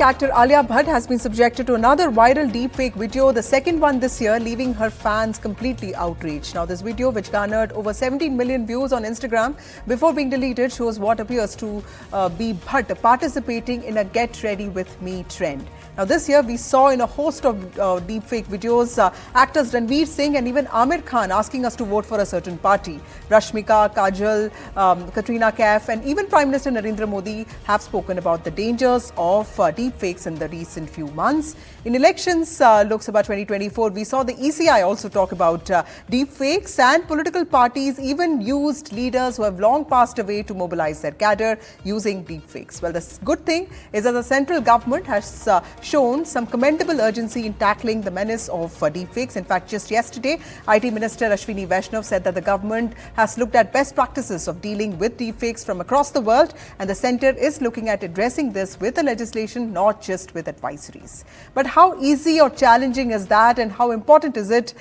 Actor Alia Bhatt has been subjected to another viral deepfake video, the second one this year, leaving her fans completely outraged. Now, this video, which garnered over 17 million views on Instagram before being deleted, shows what appears to be Bhatt participating in a Get Ready With Me trend. Now, this year, we saw in a host of deepfake videos, actors Ranveer Singh and even Amir Khan asking us to vote for a certain party. Rashmika, Kajal, Katrina Kaif and even Prime Minister Narendra Modi have spoken about the dangers of deepfakes in the recent few months. In elections, Lok Sabha 2024, we saw the ECI also talk about deepfakes, and political parties even used leaders who have long passed away to mobilize their cadre using deepfakes. Well, the good thing is that the central government has shown some commendable urgency in tackling the menace of deepfakes. In fact, just yesterday, IT Minister Ashwini Vaishnav said that the government has looked at best practices of dealing with deepfakes from across the world, and the centre is looking at addressing this with a legislation, not just with advisories. But how easy or challenging is that, and how important is it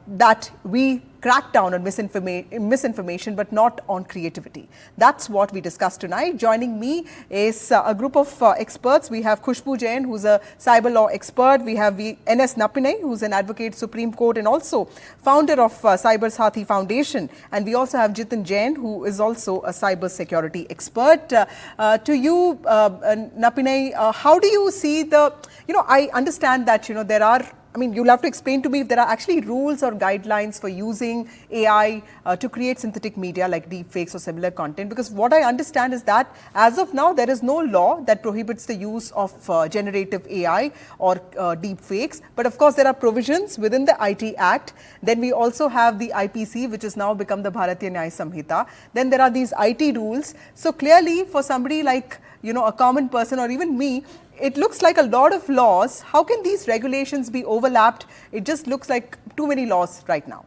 that we crack down on misinformation but not on creativity? That's what we discussed tonight. Joining me is a group of experts. We have Khushbu Jain, who's a cyber law expert. We have NS Napinai, who's an advocate, Supreme Court, and also founder of Cyber Sathi Foundation. And we also have Jitin Jain, who is also a cyber security expert. To you, Napinai, how do you see the, I understand that, there are, you'll have to explain to me if there are actually rules or guidelines for using AI to create synthetic media like deepfakes or similar content. Because what I understand is that as of now, there is no law that prohibits the use of generative AI or deepfakes. But of course, there are provisions within the IT Act. Then we also have the IPC, which has now become the Bharatiya Nyaya Samhita. Then there are these IT rules. So clearly, for somebody like, a common person or even me, it looks like a lot of laws. How can these regulations be overlapped? It just looks like too many laws right now.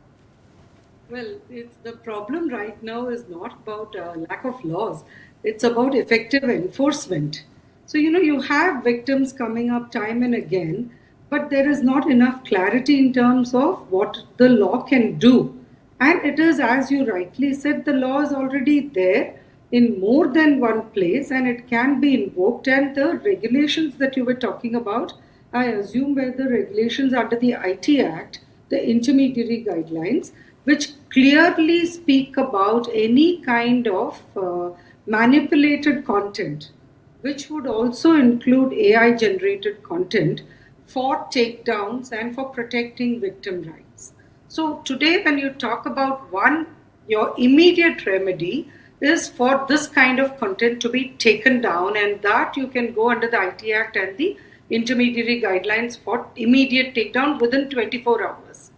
Well, the problem right now is not about lack of laws. It's about effective enforcement. So, you have victims coming up time and again, but there is not enough clarity in terms of what the law can do. And it is, as you rightly said, the law is already there in more than one place, and it can be invoked. And the regulations that you were talking about, I assume were the regulations under the IT Act, the intermediary guidelines, which clearly speak about any kind of manipulated content, which would also include AI generated content for takedowns and for protecting victim rights. So today, when you talk about your immediate remedy is for this kind of content to be taken down, and that you can go under the IT Act and the intermediary guidelines for immediate takedown within 24 hours.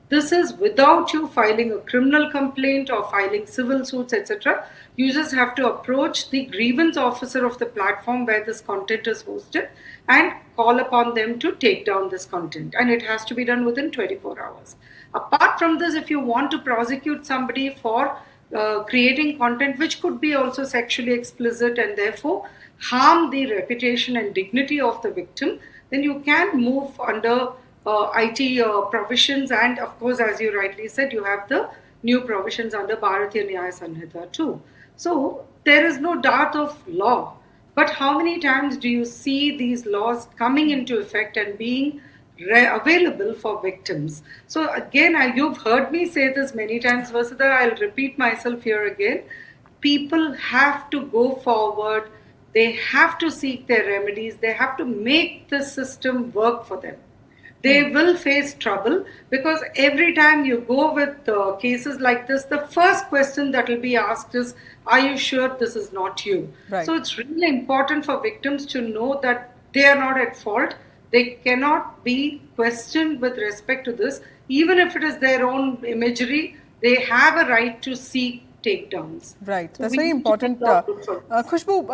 This is without you filing a criminal complaint or filing civil suits, etc. You just have to approach the grievance officer of the platform where this content is hosted and call upon them to take down this content, and it has to be done within 24 hours. Apart from this, if you want to prosecute somebody for creating content which could be also sexually explicit and therefore harm the reputation and dignity of the victim, then you can move under IT provisions. And of course, as you rightly said, you have the new provisions under Bharatiya Nyaya Samhita too. So there is no doubt of law. But how many times do you see these laws coming into effect and being available for victims? So again, you've heard me say this many times, Vasudha, I'll repeat myself here again. People have to go forward. They have to seek their remedies. They have to make the system work for them. They will face trouble, because every time you go with cases like this, the first question that will be asked is, are you sure this is not you? Right. So it's really important for victims to know that they are not at fault. They cannot be questioned with respect to this. Even if it is their own imagery, they have a right to seek takedowns. Right. So that's very important. Khushbu,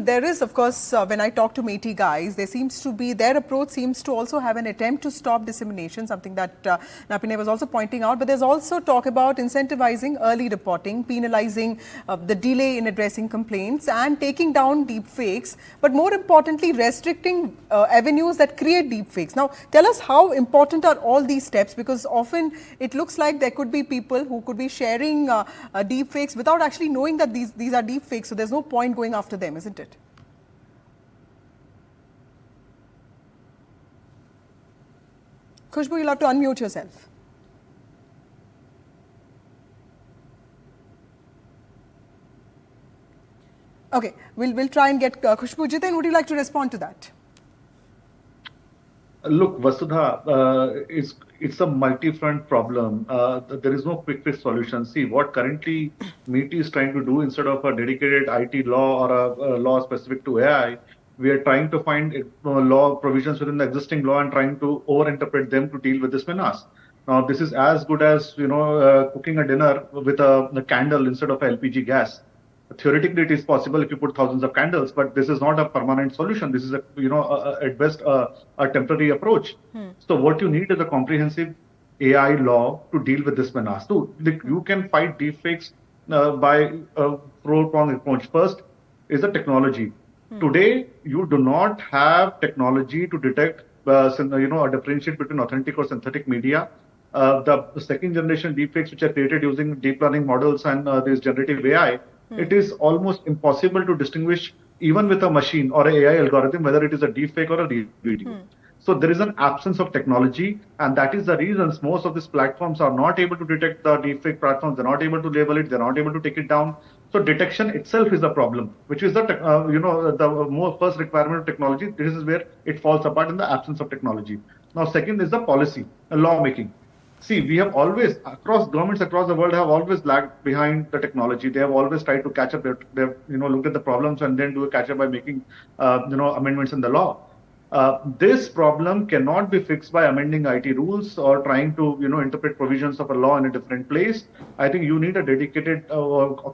there is, of course, when I talk to Métis guys, their approach seems to also have an attempt to stop dissemination, something that Napinai was also pointing out. But there's also talk about incentivizing early reporting, penalizing the delay in addressing complaints, and taking down deepfakes. But more importantly, restricting avenues that create deepfakes. Now, tell us how important are all these steps, because often it looks like there could be people who could be sharing deepfakes without actually knowing that these are deepfakes. So there's no point going after them, isn't it? Khushbu, you'll have to unmute yourself. Okay, we'll try and get Khushbu. Jitin, would you like to respond to that? Look, Vasudha, it's a multi-front problem. There is no quick fix solution. See, what currently MeetY is trying to do, instead of a dedicated IT law or a law specific to AI, we are trying to find law provisions within the existing law and trying to over-interpret them to deal with this menace. Now, this is as good as cooking a dinner with a candle instead of LPG gas. Theoretically, it is possible if you put thousands of candles, but this is not a permanent solution. This is at best a temporary approach. So what you need is a comprehensive AI law to deal with this menace. So you can fight deepfakes by a pro-pronged approach. First is the technology. Today, you do not have technology to detect a differentiate between authentic or synthetic media. The second generation deepfakes, which are created using deep learning models and this generative AI, it is almost impossible to distinguish, even with a machine or an AI algorithm, whether it is a deepfake or a real video. So there is an absence of technology, and that is the reasons most of these platforms are not able to detect the deepfake platforms. They're not able to label it. They're not able to take it down. So detection itself is a problem, which is the more first requirement of technology. This is where it falls apart in the absence of technology. Now, second is the policy, lawmaking. See, we have always, governments across the world have always lagged behind the technology. They have always tried to catch up. They've looked at the problems and then do a catch up by making, amendments in the law. This problem cannot be fixed by amending IT rules or trying to, interpret provisions of a law in a different place. I think you need a dedicated,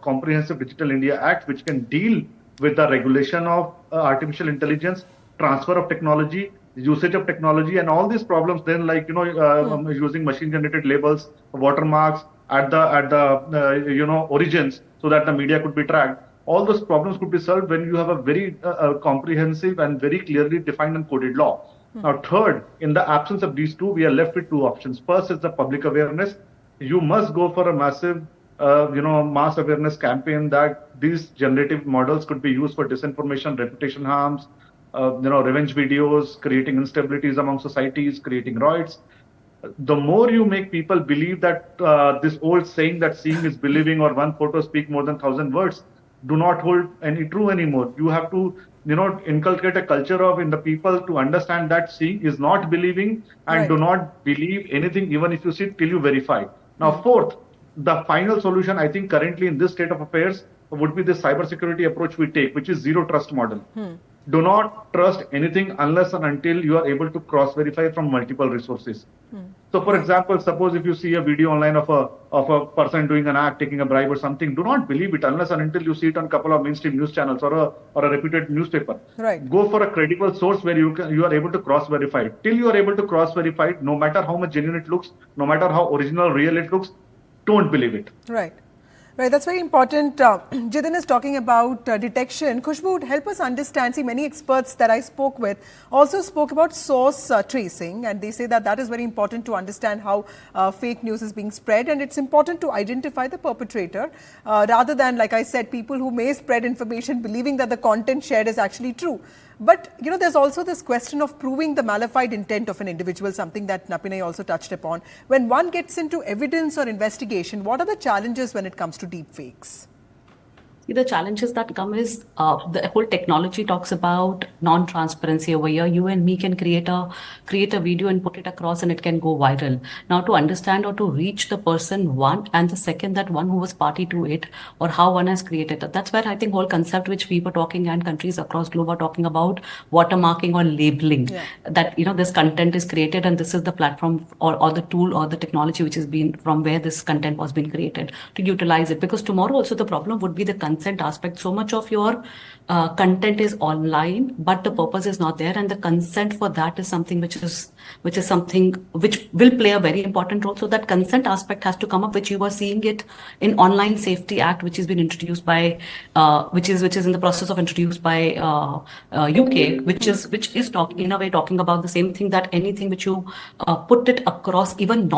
comprehensive Digital India Act, which can deal with the regulation of artificial intelligence, transfer of technology, usage of technology, and all these problems. Then, using machine-generated labels, watermarks at the origins, so that the media could be tracked. All those problems could be solved when you have a very comprehensive and very clearly defined and coded law. Now, third, in the absence of these two, we are left with two options. First is the public awareness. You must go for a massive, mass awareness campaign that these generative models could be used for disinformation, reputation harms, revenge videos, creating instabilities among societies, creating riots. The more you make people believe that this old saying that seeing is believing, or one photo speak more than 1,000 words, do not hold any true anymore. You have to, inculcate a culture in the people to understand that seeing is not believing, and do not believe anything, even if you see it, till you verify. Now, fourth, the final solution, I think currently in this state of affairs, would be the cybersecurity approach we take, which is zero trust model. Do not trust anything unless and until you are able to cross-verify from multiple resources. So, for example, suppose if you see a video online of a person doing an act, taking a bribe or something, do not believe it unless and until you see it on a couple of mainstream news channels or a reputed newspaper. Go for a credible source where you are able to cross-verify it. Till you are able to cross-verify it, no matter how much genuine it looks, no matter how original, real it looks, don't believe it. Right. Right, that's very important. Jitin is talking about detection. Khushbu would help us understand. See, many experts that I spoke with also spoke about source tracing, and they say that that is very important to understand how fake news is being spread, and it's important to identify the perpetrator rather than, like I said, people who may spread information believing that the content shared is actually true. But, there's also this question of proving the malified intent of an individual, something that Napinai also touched upon. When one gets into evidence or investigation, what are the challenges when it comes to deepfakes? The challenges that come is the whole technology talks about non-transparency over here. You and me can create a video and put it across, and it can go viral. Now, to understand or to reach the person, one, and the second, that one who was party to it, or how one has created it. That's where I think whole concept which we were talking and countries across globe are talking about watermarking or labeling. That this content is created, and this is the platform or the tool or the technology which has been from where this content was being created, to utilize it. Because tomorrow also the problem would be the consent aspect. So much of your content is online, but the purpose is not there, and the consent for that is something which is something which will play a very important role. So that consent aspect has to come up, which you are seeing it in Online Safety Act, which has been introduced by which is in the process of introduced by UK, which is in a way talking about the same thing, that anything which you put it across, even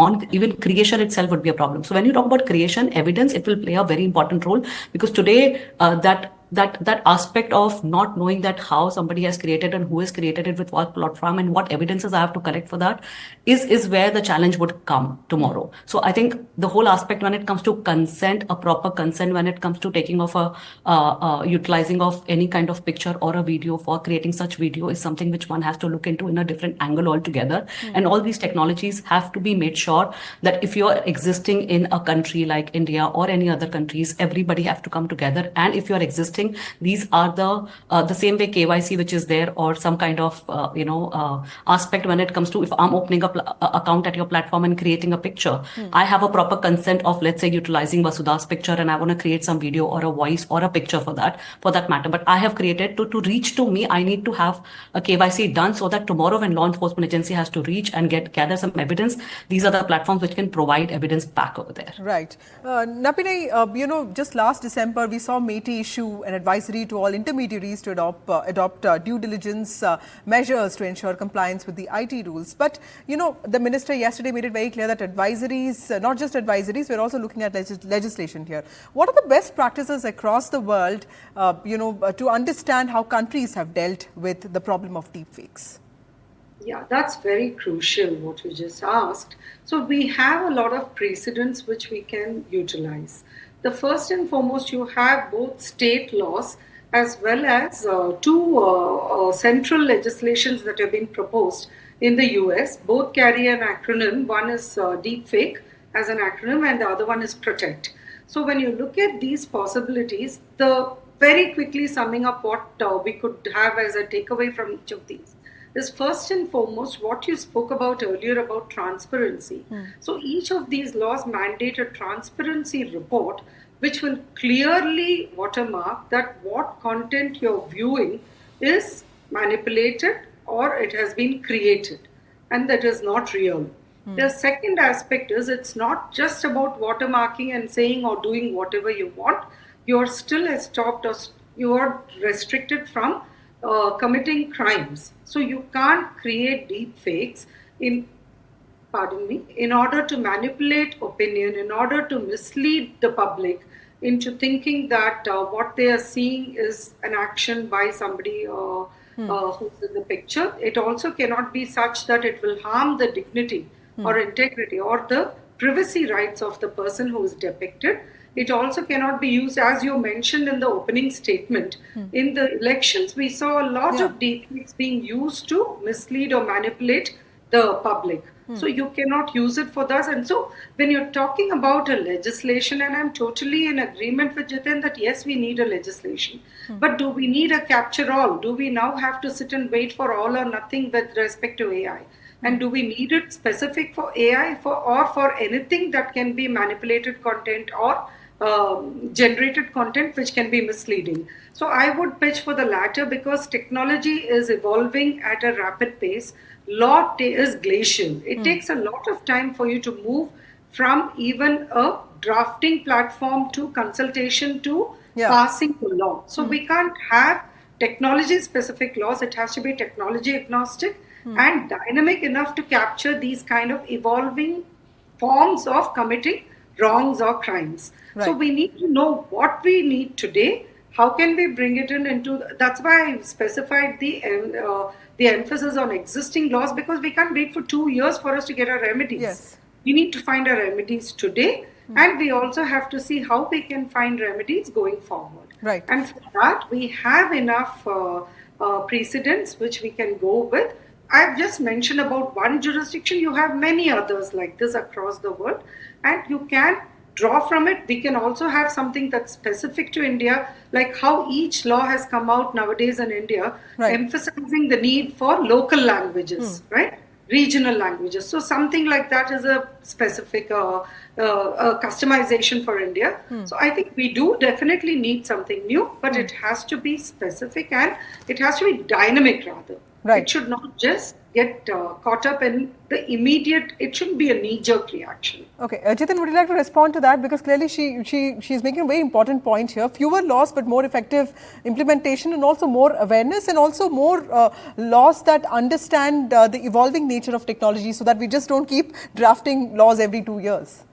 creation itself would be a problem. So when you talk about creation evidence, it will play a very important role, because today that that aspect of not knowing that how somebody has created and who has created it with what platform and what evidences I have to collect for that is where the challenge would come tomorrow. So I think the whole aspect when it comes to consent, a proper consent when it comes to taking of a utilizing of any kind of picture or a video for creating such video is something which one has to look into in a different angle altogether. And all these technologies have to be made sure that if you're existing in a country like India or any other countries, everybody have to come together. And if you're existing, these are the same way KYC which is there, or some kind of aspect when it comes to if I'm opening up a account at your platform and creating a picture, I have a proper consent of, let's say, utilizing Vasudha's picture, and I want to create some video or a voice or a picture for that matter. But I have created to reach to me, I need to have a KYC done, so that tomorrow when law enforcement agency has to reach and gather some evidence, these are the platforms which can provide evidence back over there. Right. Napine, just last December, we saw MeitY issue an advisory to all intermediaries to adopt due diligence measures to ensure compliance with the IT rules. But, the minister yesterday made it very clear that advisories, not just advisories, we're also looking at legislation here. What are the best practices across the world, to understand how countries have dealt with the problem of deepfakes? Yeah, that's very crucial what you just asked. So we have a lot of precedents which we can utilize. The first and foremost, you have both state laws as well as two central legislations that have been proposed in the US. Both carry an acronym. One is Deepfake as an acronym, and the other one is Protect. So when you look at these possibilities, very quickly summing up what we could have as a takeaway from each of these is first and foremost what you spoke about earlier about transparency. So each of these laws mandate a transparency report which will clearly watermark that what content you're viewing is manipulated or it has been created and that is not real. The second aspect is it's not just about watermarking and saying or doing whatever you want. You're still stopped or you are restricted from committing crimes. So you can't create deepfakes in order to manipulate opinion, in order to mislead the public into thinking that what they are seeing is an action by somebody who's in the picture. It also cannot be such that it will harm the dignity or integrity or the privacy rights of the person who is depicted. It also cannot be used, as you mentioned in the opening statement. In the elections, we saw a lot of deepfakes being used to mislead or manipulate the public. So you cannot use it for that. And so when you're talking about a legislation, and I'm totally in agreement with Jitin that yes, we need a legislation. But do we need a capture all? Do we now have to sit and wait for all or nothing with respect to AI? And do we need it specific for AI or for anything that can be manipulated content or generated content which can be misleading? So I would pitch for the latter because technology is evolving at a rapid pace. Law is glacial. It takes a lot of time for you to move from even a drafting platform to consultation to passing the law. So we can't have technology specific laws. It has to be technology agnostic and dynamic enough to capture these kind of evolving forms of committing wrongs or crimes. Right. So we need to know what we need today. How can we bring it into? That's why I specified the emphasis on existing laws, because we can't wait for 2 years for us to get our remedies. Yes. We need to find our remedies today, and we also have to see how we can find remedies going forward. Right. And for that, we have enough precedents which we can go with. I've just mentioned about one jurisdiction. You have many others like this across the world, and you can draw from it. We can also have something that's specific to India, like how each law has come out nowadays in India, emphasizing the need for local languages, right? Regional languages. So something like that is a specific customization for India. So I think we do definitely need something new, but it has to be specific and it has to be dynamic rather. Right. It should not just get caught up in the immediate, it shouldn't be a knee-jerk reaction. Okay, Jitin, would you like to respond to that? Because clearly she's making a very important point here. Fewer laws, but more effective implementation, and also more awareness, and also more laws that understand the evolving nature of technology, so that we just don't keep drafting laws every 2 years.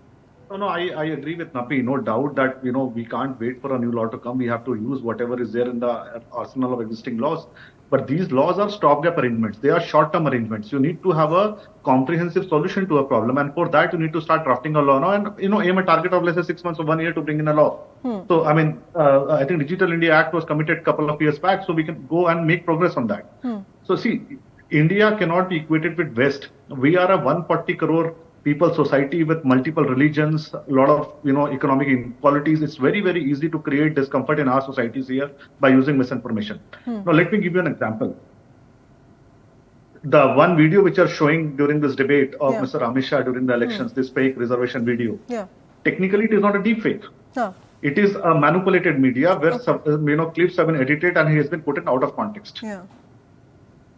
I agree with Napi. No doubt that, we can't wait for a new law to come. We have to use whatever is there in the arsenal of existing laws. But these laws are stopgap arrangements. They are short-term arrangements. You need to have a comprehensive solution to a problem. And for that, you need to start drafting a law now and, aim a target of, let's say, 6 months or 1 year to bring in a law. So, I mean, I think Digital India Act was committed a couple of years back. So we can go and make progress on that. So see, India cannot be equated with West. We are a 140 crore people society with multiple religions, a lot of economic inequalities. It's very, very easy to create discomfort in our societies here by using misinformation. Now, let me give you an example. The one video which are showing during this debate of Mr. Amit Shah during the elections, this fake reservation video. Technically, it is not a deep fake. It is a manipulated media where clips have been edited and he has been put in out of context.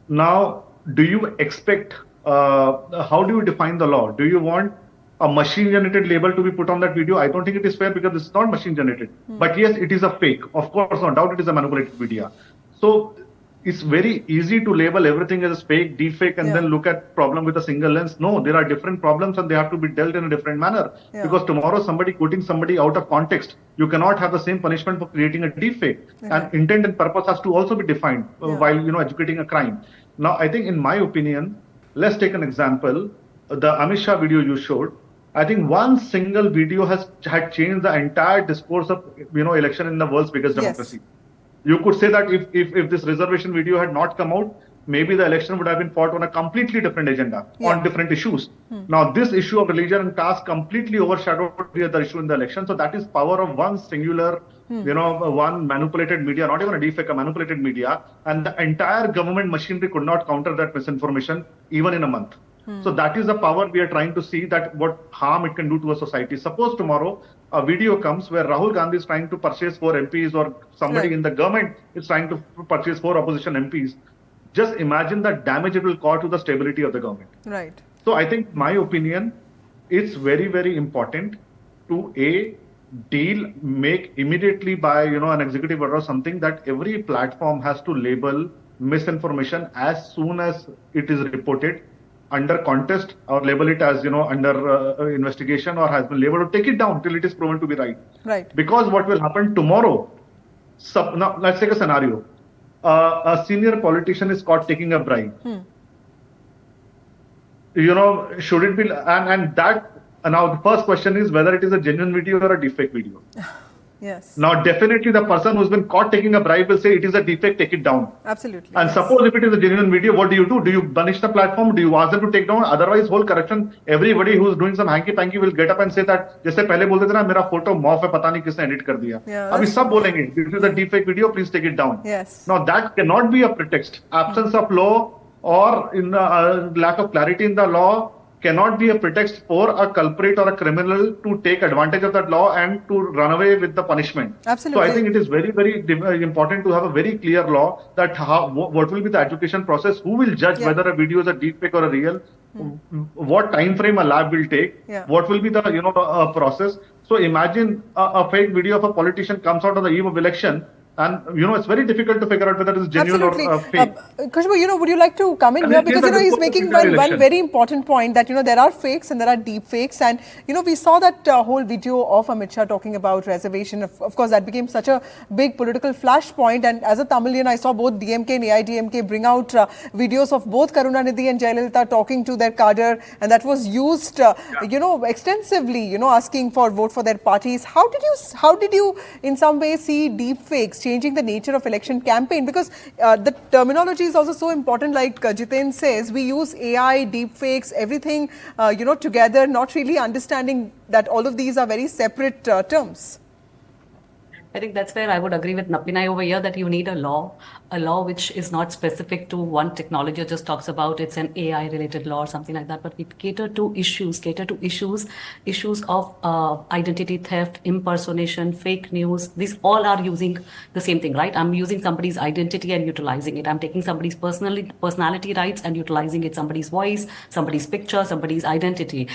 Now, do you expect, how do you define the law? Do you want a machine-generated label to be put on that video? I don't think it is fair because it's not machine-generated. But yes, it is a fake. Of course, no doubt it is a manipulated media. So it's very easy to label everything as fake, deepfake, and then look at problem with a single lens. No, there are different problems and they have to be dealt in a different manner. Because tomorrow somebody quoting somebody out of context, you cannot have the same punishment for creating a deepfake. And intent and purpose has to also be defined while educating a crime. Now, I think in my opinion, let's take an example. The Amit Shah video you showed. I think one single video had changed the entire discourse of election in the world's biggest democracy. You could say that if this reservation video had not come out, maybe the election would have been fought on a completely different agenda, on different issues. Now, this issue of religion and caste completely overshadowed the other issue in the election. So that is power of one singular, one manipulated media, not even a deepfake, a manipulated media. And the entire government machinery could not counter that misinformation even in a month. So that is the power we are trying to see, that what harm it can do to a society. Suppose tomorrow a video comes where Rahul Gandhi is trying to purchase 4 MPs or somebody in the government is trying to purchase 4 opposition MPs. Just imagine the damage it will cause to the stability of the government. So I think, my opinion, it's very, very important to make immediately by an executive order or something that every platform has to label misinformation as soon as it is reported under contest, or label it as under investigation, or has been labeled, to take it down till it is proven to be right. Because what will happen tomorrow? Now let's take a scenario. A senior politician is caught taking a bribe. Should it be? And that now the first question is whether it is a genuine video or a deepfake video. Now, definitely the person who's been caught taking a bribe will say it is a deepfake, take it down. Absolutely. And suppose if it is a genuine video, what do you do? Do you punish the platform? Do you ask them to take down? Otherwise, whole corruption, everybody who's doing some hanky-panky will get up and say that, जैसे पहले बोलते थे ना, मेरा photo morph है, पता नहीं किसने edit कर दिया. अभी सब बोलेंगे, this is a deepfake video, please take it down. Now, that cannot be a pretext. Absence of law or in the lack of clarity in the law cannot be a pretext for a culprit or a criminal to take advantage of that law and to run away with the punishment. Absolutely. So I think it is very, very important to have a very clear law that what will be the education process, who will judge whether a video is a deepfake or a real, what time frame a lab will take, what will be the process. So imagine a fake video of a politician comes out on the eve of election. And, it's very difficult to figure out whether it is genuine or fake. Khushbu, would you like to come in here? Because, he's making one very important point that, there are fakes and there are deep fakes. And, we saw that whole video of Amit Shah talking about reservation. Of course, that became such a big political flashpoint. And as a Tamilian, I saw both DMK and AIDMK bring out videos of both Karunanidhi and Jayalalitha talking to their cadre. And that was used, extensively, asking for vote for their parties. How did you in some way see deep fakes changing the nature of election campaign? Because the terminology is also so important. Like Jiten says, we use AI, deepfakes, everything, together, not really understanding that all of these are very separate terms. I think that's where I would agree with Napinai over here, that you need a law which is not specific to one technology or just talks about it's an AI related law or something like that, but we cater to issues of identity theft, impersonation, fake news. These all are using the same thing, right? I'm using somebody's identity and utilizing it. I'm taking somebody's personality rights and utilizing it, somebody's voice, somebody's picture, somebody's identity.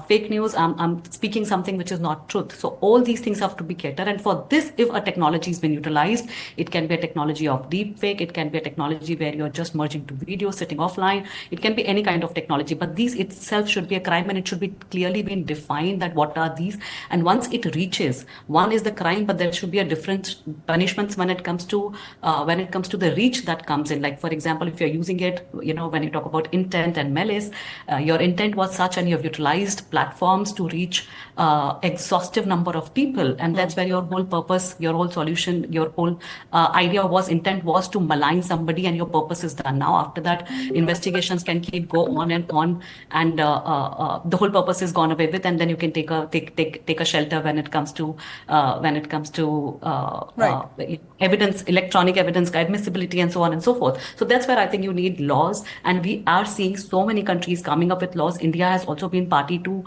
Fake news, I'm speaking something which is not truth. So all these things have to be catered, and for for this, if a technology has been utilized, it can be a technology of deepfake, it can be a technology where you're just merging two videos, sitting offline, it can be any kind of technology, but these itself should be a crime, and it should be clearly been defined that what are these. And once it reaches, one is the crime, but there should be a different punishments when it comes to the reach that comes in. Like, for example, if you're using it, when you talk about intent and malice, your intent was such and you've utilized platforms to reach exhaustive number of people, and that's where your whole purpose, your whole solution, your whole intent was to malign somebody, and your purpose is done. Now after that, investigations can go on, and the whole purpose is gone away with, and then you can take a shelter when it comes to evidence, electronic evidence, admissibility, and so on and so forth. So that's where I think you need laws, and we are seeing so many countries coming up with laws. India has also been party to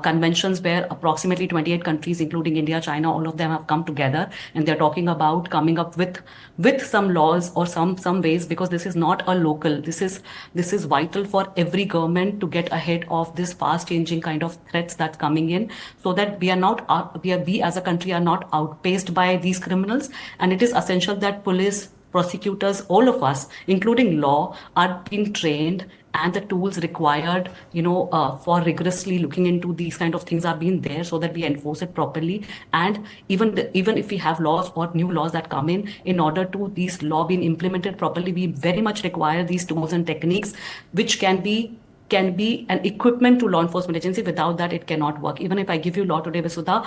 conventions where approximately 28 countries, including India, China, all of them have come together, and they're talking about coming up with some laws or some ways, because this is not a local. This is vital for every government to get ahead of this fast changing kind of threats that's coming in, so that we as a country are not outpaced by these criminals. And it is essential that police, prosecutors, all of us, including law, are being trained, and the tools required, for rigorously looking into these kind of things are being there, so that we enforce it properly. And even if we have laws or new laws that come in order to these law being implemented properly, we very much require these tools and techniques, which can be an equipment to law enforcement agency. Without that, it cannot work. Even if I give you law today, Vasudha,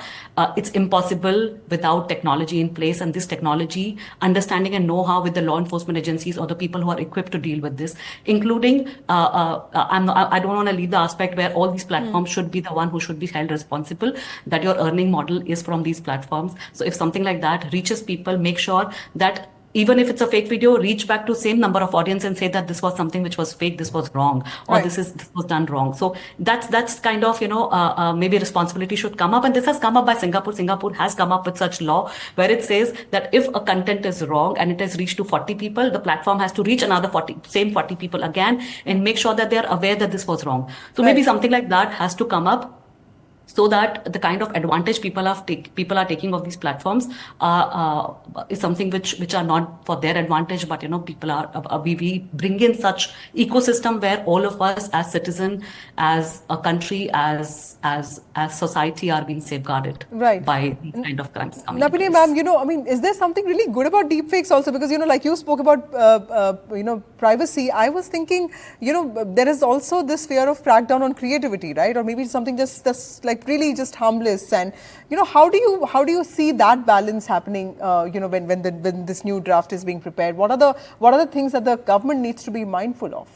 it's impossible without technology in place, and this technology, understanding and know-how with the law enforcement agencies or the people who are equipped to deal with this, including, I don't want to leave the aspect where all these platforms should be the one who should be held responsible, that your earning model is from these platforms. So if something like that reaches people, make sure that even if it's a fake video, reach back to same number of audience and say that this was something which was fake, this was wrong, or Right. this was done wrong. So that's kind of, maybe responsibility should come up. And this has come up by Singapore. Singapore has come up with such law where it says that if a content is wrong and it has reached to 40 people, the platform has to reach another 40 people again, and make sure that they're aware that this was wrong. So maybe something like that has to come up, so that the kind of advantage people are taking of these platforms is something which are not for their advantage, but people are we bring in such ecosystem where all of us as citizen, as a country, as society are being safeguarded by these kind of crimes coming in Napini place. ma'am, is there something really good about deepfakes also? Because, like you spoke about, privacy. I was thinking, there is also this fear of crackdown on creativity, right? Or maybe something just like really just harmless. And, how do you see that balance happening, when this new draft is being prepared? What are the things that the government needs to be mindful of?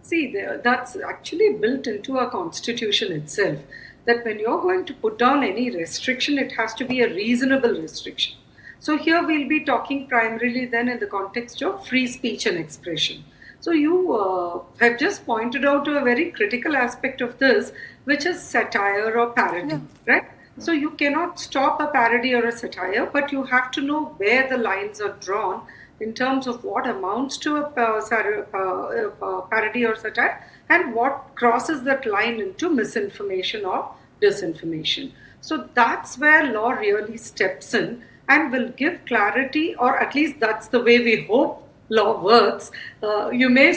See, that's actually built into our constitution itself, that when you're going to put down any restriction, it has to be a reasonable restriction. So here we'll be talking primarily then in the context of free speech and expression. So you have just pointed out a very critical aspect of this, which is satire or parody, right? So you cannot stop a parody or a satire, but you have to know where the lines are drawn in terms of what amounts to a parody or satire, and what crosses that line into misinformation or disinformation. So that's where law really steps in and will give clarity, or at least that's the way we hope law works. You may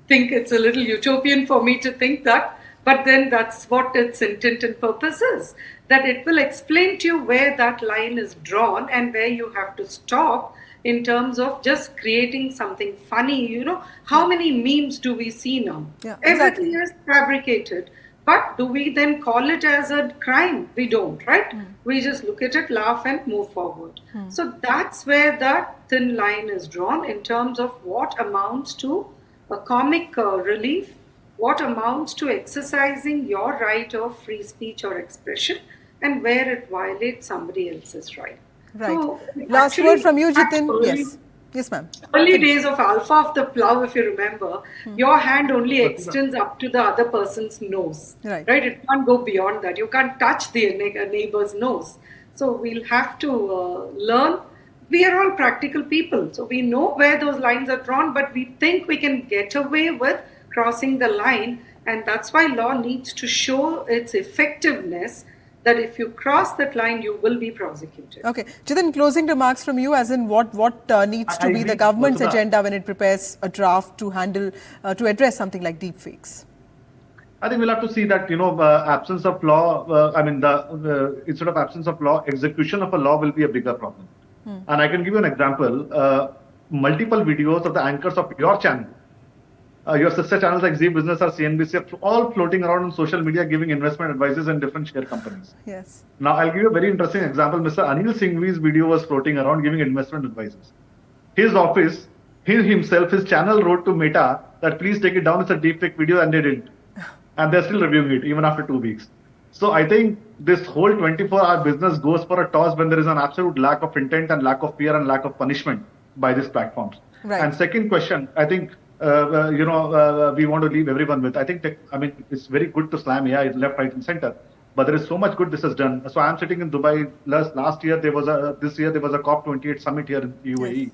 think it's a little utopian for me to think that, but then that's what its intent and purpose is, that it will explain to you where that line is drawn and where you have to stop in terms of just creating something funny. How many memes do we see now? Yeah, Everything is fabricated. But do we then call it as a crime? We don't, right? We just look at it, laugh, and move forward. So that's where that thin line is drawn in terms of what amounts to a comic relief, what amounts to exercising your right of free speech or expression, and where it violates somebody else's right. Right. So, Last actually, word from you, Jitin. early- Yes. Yes, ma'am. Early days of alpha of the plow, if you remember, your hand only extends up to the other person's nose. Right. It can't go beyond that. You can't touch the neighbor's nose. So we'll have to learn. We are all practical people, so we know where those lines are drawn, but we think we can get away with crossing the line, and that's why law needs to show its effectiveness, that if you cross that line, you will be prosecuted. Okay. Jitin, closing remarks from you, as in what needs to I be the agree, government's Vasudha. agenda when it prepares a draft to handle, to address something like deepfakes? I think we'll have to see that, absence of law, instead of absence of law, execution of a law will be a bigger problem. And I can give you an example. Multiple videos of the anchors of your channel, your sister channels like Zee Business or CNBC, are all floating around on social media giving investment advices in different share companies. Yes. Now, I'll give you a very interesting example. Mr. Anil Singhvi's video was floating around giving investment advices. His office, he himself, his channel wrote to Meta that please take it down, it's a deepfake video, and they didn't. And they're still reviewing it even after 2 weeks. So I think this whole 24-hour business goes for a toss when there is an absolute lack of intent and lack of fear and lack of punishment by these platforms. Right. And second question, I think, we want to leave everyone with, it's very good to slam AI left, right, and center. But there is so much good this has done. So I'm sitting in Dubai. This year there was a COP28 summit here in UAE. Yes.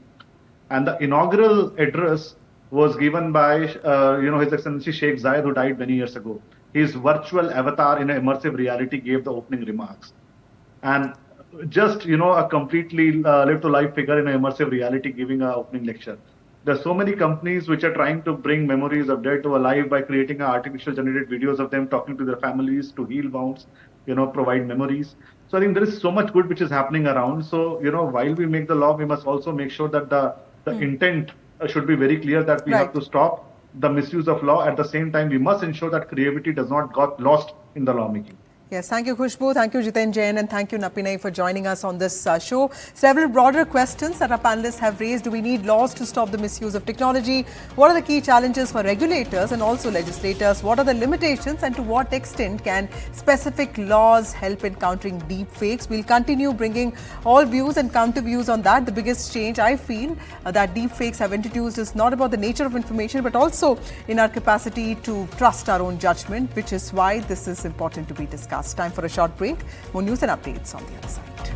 And the inaugural address was given by, His Excellency Sheikh Zayed, who died many years ago. His virtual avatar in immersive reality gave the opening remarks. And just, a completely live-to-life figure in an immersive reality giving an opening lecture. There's so many companies which are trying to bring memories of dead to alive by creating artificial generated videos of them talking to their families to heal wounds, provide memories. So I think there is so much good which is happening around. So, while we make the law, we must also make sure that the intent should be very clear that we have to stop the misuse of law. At the same time, we must ensure that creativity does not get lost in the lawmaking. Yes, thank you, Khushbu. Thank you, Jiten Jain, and thank you, Napinai, for joining us on this show. Several broader questions that our panelists have raised. Do we need laws to stop the misuse of technology? What are the key challenges for regulators and also legislators? What are the limitations, and to what extent can specific laws help in countering deepfakes? We'll continue bringing all views and counter views on that. The biggest change I feel that deepfakes have introduced is not about the nature of information, but also in our capacity to trust our own judgment, which is why this is important to be discussed. Time for a short break. More news and updates on the other side.